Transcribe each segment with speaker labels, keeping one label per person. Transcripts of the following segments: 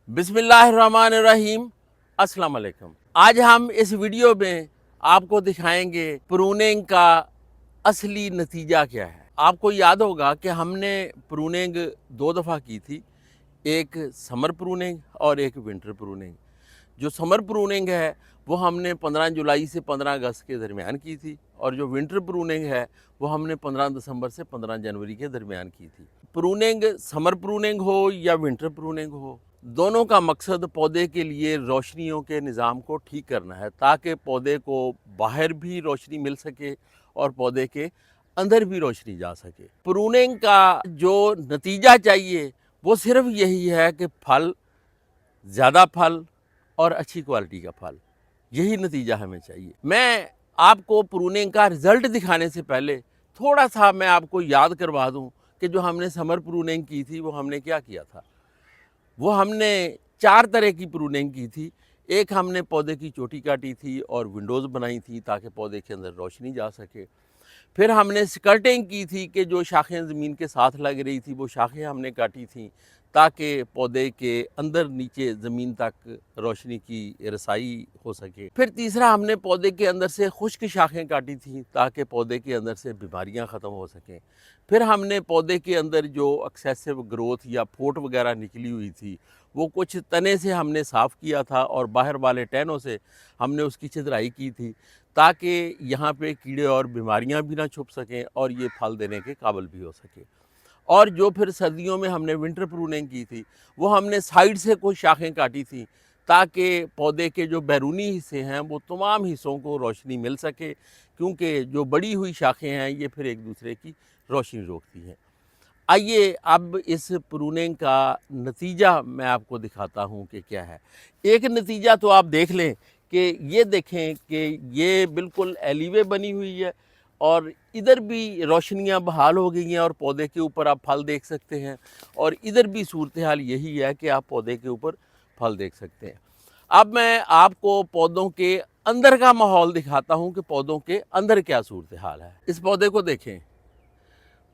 Speaker 1: बिस्मिल्लाहिर्रहमानिर्रहीम। अस्सलाम वालेकुम। आज हम इस वीडियो में आपको दिखाएंगे प्रूनिंग का असली नतीजा क्या है। आपको याद होगा कि हमने प्रूनिंग दो दफ़ा की थी, एक समर प्रूनिंग और एक विंटर प्रूनिंग। जो समर प्रूनिंग है वो हमने 15 जुलाई से 15 अगस्त के दरमियान की थी, और जो विंटर प्रूनिंग है वो हमने 15 दिसंबर से 15 जनवरी के दरमियान की थी। प्रूनिंग समर प्रूनिंग हो या विंटर प्रूनिंग हो, दोनों का मकसद पौधे के लिए रोशनियों के निज़ाम को ठीक करना है, ताकि पौधे को बाहर भी रोशनी मिल सके और पौधे के अंदर भी रोशनी जा सके। प्रूनिंग का जो नतीजा चाहिए वो सिर्फ यही है कि फल, ज़्यादा फल और अच्छी क्वालिटी का फल, यही नतीजा हमें चाहिए। मैं आपको प्रूनिंग का रिज़ल्ट दिखाने से पहले थोड़ा सा मैं आपको याद करवा दूं कि जो हमने समर प्रूनिंग की थी वो हमने क्या किया था। वो हमने 4 तरह की प्रूनिंग की थी। एक हमने पौधे की चोटी काटी थी और विंडोज़ बनाई थी ताकि पौधे के अंदर रोशनी जा सके। फिर हमने स्कर्टिंग की थी कि जो शाखें ज़मीन के साथ लग रही थी वो शाखें हमने काटी थी ताकि पौधे के अंदर नीचे ज़मीन तक रोशनी की रसाई हो सके। फिर तीसरा हमने पौधे के अंदर से खुश्क शाखें काटी थी ताकि पौधे के अंदर से बीमारियां ख़त्म हो सकें। फिर हमने पौधे के अंदर जो एक्सेसिव ग्रोथ या फोट वगैरह निकली हुई थी वो कुछ तने से हमने साफ़ किया था, और बाहर वाले टहनों से हमने उसकी छिदराई की थी ताकि यहाँ पे कीड़े और बीमारियाँ भी ना छुप सकें और ये फल देने के काबिल भी हो सके। और जो फिर सर्दियों में हमने विंटर प्रूनिंग की थी वो हमने साइड से कुछ शाखें काटी थी ताकि पौधे के जो बैरूनी हिस्से हैं वो तमाम हिस्सों को रोशनी मिल सके, क्योंकि जो बड़ी हुई शाखें हैं ये फिर एक दूसरे की रोशनी रोकती हैं। आइए अब इस प्रूनिंग का नतीजा मैं आपको दिखाता हूँ कि क्या है। एक नतीजा तो आप देख लें कि ये देखें कि ये बिल्कुल एलिवे बनी हुई है और इधर भी रोशनियाँ बहाल हो गई हैं और पौधे के ऊपर आप फल देख सकते हैं, और इधर भी सूरत हाल यही है कि आप पौधे के ऊपर फल देख सकते हैं। अब मैं आपको पौधों के अंदर का माहौल दिखाता हूँ कि पौधों के अंदर क्या सूरत हाल है। इस पौधे को देखें,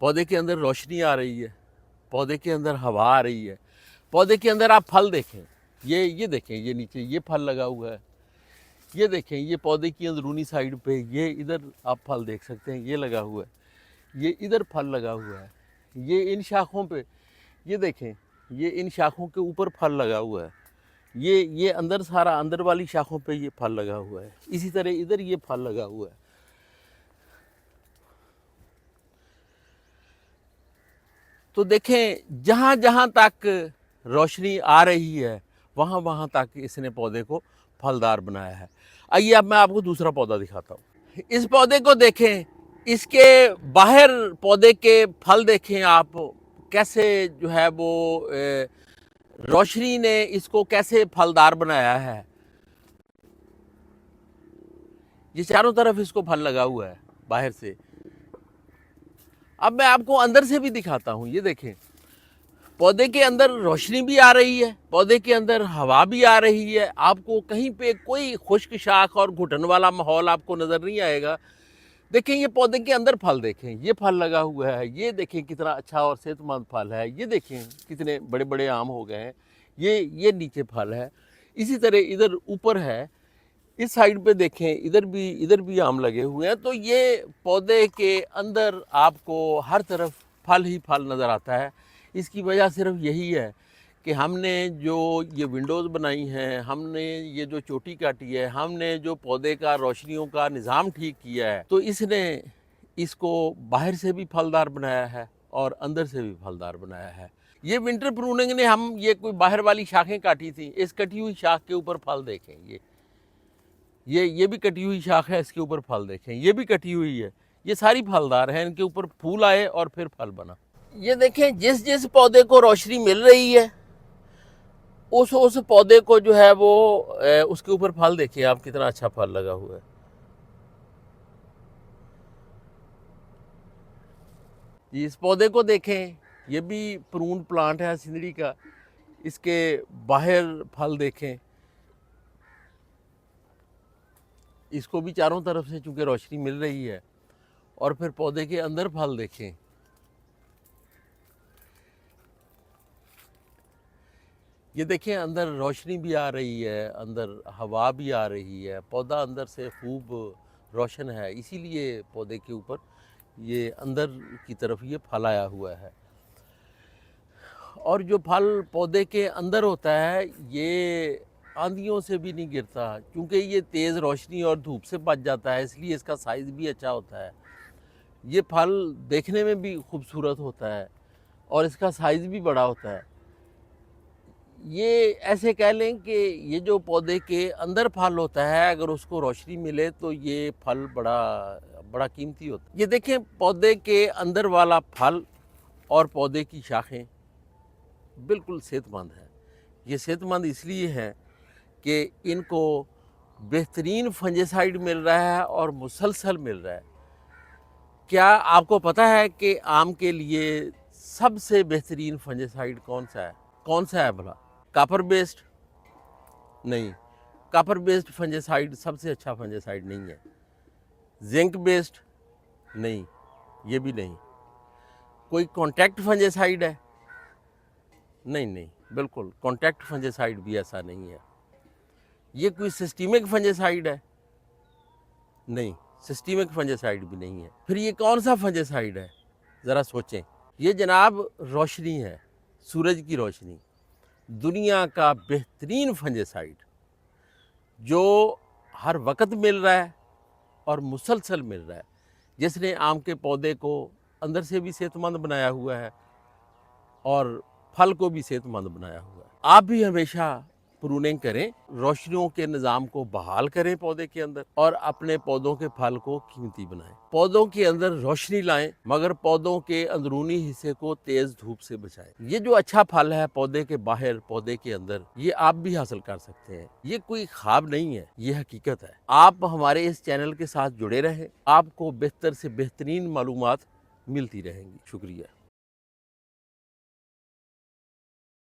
Speaker 1: पौधे के अंदर रोशनी आ रही है, पौधे के अंदर हवा आ रही है, पौधे के अंदर आप फल देखें। ये देखें, ये नीचे ये फल लगा हुआ है। ये देखें, ये पौधे की अंदरूनी साइड पे ये इधर आप फल देख सकते हैं, ये लगा हुआ है। ये इधर फल लगा हुआ है। ये इन शाखों पे, ये देखें, ये इन शाखों के ऊपर फल लगा हुआ है। ये अंदर सारा अंदर वाली शाखों पे ये फल लगा हुआ है। इसी तरह इधर ये फल लगा हुआ है। तो देखें, जहाँ जहाँ तक रोशनी आ रही है वहाँ वहाँ तक इसने पौधे को फलदार बनाया है। आइए अब मैं आपको दूसरा पौधा दिखाता हूँ। इस पौधे को देखें, इसके बाहर पौधे के फल देखें आप, कैसे जो है वो रोशनी ने इसको कैसे फलदार बनाया है। ये चारों तरफ इसको फल लगा हुआ है बाहर से। अब मैं आपको अंदर से भी दिखाता हूँ। ये देखें, पौधे के अंदर रोशनी भी आ रही है, पौधे के अंदर हवा भी आ रही है। आपको कहीं पे कोई खुश्क शाख और घुटन वाला माहौल आपको नज़र नहीं आएगा। देखें, ये पौधे के अंदर फल देखें, ये फल लगा हुआ है। ये देखें कितना अच्छा और सेहतमंद फल है। ये देखें कितने बड़े बड़े आम हो गए हैं। ये नीचे फल है। इसी तरह इधर ऊपर है, इस साइड पे देखें, इधर भी आम लगे हुए हैं। तो ये पौधे के अंदर आपको हर तरफ फल ही फल नज़र आता है। इसकी वजह सिर्फ यही है कि हमने जो ये विंडोज़ बनाई हैं, हमने ये जो चोटी काटी है, हमने जो पौधे का रोशनियों का निज़ाम ठीक किया है, तो इसने इसको बाहर से भी फलदार बनाया है और अंदर से भी फलदार बनाया है। ये विंटर प्रूनिंग ने हम ये कोई बाहर वाली शाखें काटी थी, इस कटी हुई शाख के ऊपर फल देखें। ये भी कटी हुई शाख है, इसके ऊपर फल देखें। ये भी कटी हुई है, ये सारी फलदार है। इनके ऊपर फूल आए और फिर फल बना। ये देखें, जिस जिस पौधे को रोशनी मिल रही है उस पौधे को जो है वो उसके ऊपर फल देखिए आप, कितना अच्छा फल लगा हुआ है। इस पौधे को देखें, ये भी प्रून प्लांट है सिंदड़ी का। इसके बाहर फल देखें, इसको भी चारों तरफ से चूंकि रोशनी मिल रही है। और फिर पौधे के अंदर फल देखें, ये देखें, अंदर रोशनी भी आ रही है, अंदर हवा भी आ रही है, पौधा अंदर से खूब रोशन है, इसीलिए पौधे के ऊपर ये अंदर की तरफ ये फल आया हुआ है। और जो फल पौधे के अंदर होता है ये आंधियों से भी नहीं गिरता, क्योंकि ये तेज़ रोशनी और धूप से बच जाता है, इसलिए इसका साइज़ भी अच्छा होता है। ये फल देखने में भी खूबसूरत होता है और इसका साइज़ भी बड़ा होता है। ये ऐसे कह लें कि ये जो पौधे के अंदर फल होता है, अगर उसको रोशनी मिले तो ये फल बड़ा बड़ा कीमती होता है। ये देखें, पौधे के अंदर वाला फल और पौधे की शाखें बिल्कुल सेहतमंद हैं। ये सेहतमंद इसलिए है कि इनको बेहतरीन फंजीसाइड मिल रहा है और मुसलसल मिल रहा है। क्या आपको पता है कि आम के लिए सबसे बेहतरीन फंजीसाइड कौन सा है? कौन सा है भला? Copper based? नहीं, कॉपर बेस्ड फंजीसाइड सबसे अच्छा फंजीसाइड नहीं है। Zinc based? नहीं, ये भी नहीं। कोई कॉन्टैक्ट फंजीसाइड है? नहीं नहीं, बिल्कुल कॉन्टैक्ट फंजीसाइड भी ऐसा नहीं है। ये कोई सिस्टमिक फंजीसाइड है? नहीं, सिस्टमिक फंजीसाइड भी नहीं है। फिर ये कौन सा फंजीसाइड है? ज़रा सोचें। ये जनाब रोशनी है, सूरज की रोशनी। दुनिया का बेहतरीन फंजीसाइड जो हर वक्त मिल रहा है और मुसलसल मिल रहा है, जिसने आम के पौधे को अंदर से भी सेहतमंद बनाया हुआ है और फल को भी सेहतमंद बनाया हुआ है। आप भी हमेशा प्रूनिंग करें, रोशनियों के निज़ाम को बहाल करें पौधे के अंदर और अपने पौधों के फल को कीमती बनाएं। पौधों के अंदर रोशनी लाएं, मगर पौधों के अंदरूनी हिस्से को तेज़ धूप से बचाएं। ये जो अच्छा फल है पौधे के बाहर, पौधे के अंदर, ये आप भी हासिल कर सकते हैं। ये कोई ख्वाब नहीं है, ये हकीकत है। आप हमारे इस चैनल के साथ जुड़े रहें, आपको बेहतर से बेहतरीन मालूमात मिलती रहेंगी। शुक्रिया।